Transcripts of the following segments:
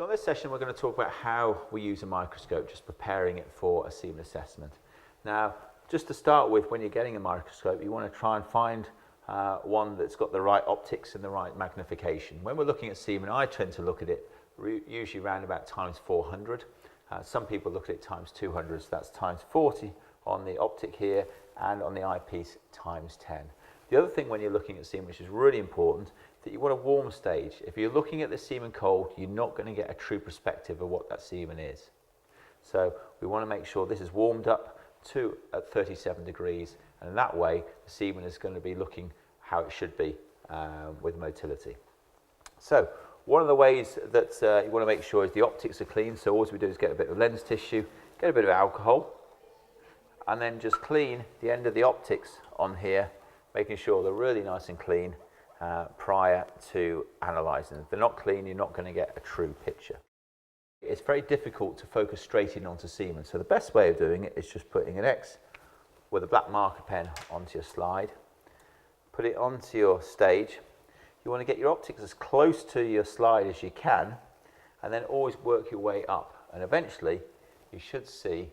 So in this session we're going to talk about how we use a microscope, just preparing it for a semen assessment. Now, just to start with, when you're getting a microscope, you want to try and find one that's got the right optics and the right magnification. When we're looking at semen, I tend to look at it usually around about times 400. Some people look at it times 200, so that's times 40 on the optic here, and on the eyepiece times 10. The other thing when you're looking at semen, which is really important, that you want a warm stage. If you're looking at the semen cold, you're not going to get a true perspective of what that semen is. So we want to make sure this is warmed up to at 37 degrees, and that way the semen is going to be looking how it should be with motility. So one of the ways that you want to make sure is the optics are clean. So all we do is get a bit of lens tissue, get a bit of alcohol, and then just clean the end of the optics on here, making sure they're really nice and clean prior to analysing. If they're not clean, you're not going to get a true picture. It's very difficult to focus straight in onto semen, so the best way of doing it is just putting an X with a black marker pen onto your slide, put it onto your stage. You want to get your optics as close to your slide as you can, and then always work your way up, and eventually you should see,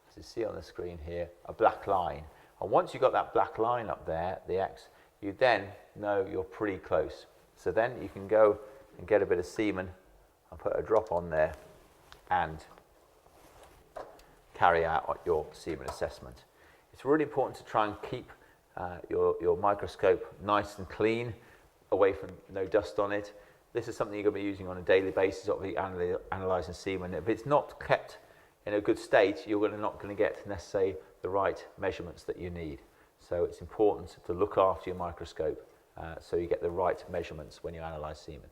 as you see on the screen here, a black line. And once you've got that black line up there, the X, you then know you're pretty close. So then you can go and get a bit of semen and put a drop on there and carry out your semen assessment. It's really important to try and keep your microscope nice and clean, away from no dust on it. This is something you're going to be using on a daily basis, obviously analysing semen. If it's not kept in a good state, you're not going to get necessarily the right measurements that you need. So it's important to look after your microscope so you get the right measurements when you analyse semen.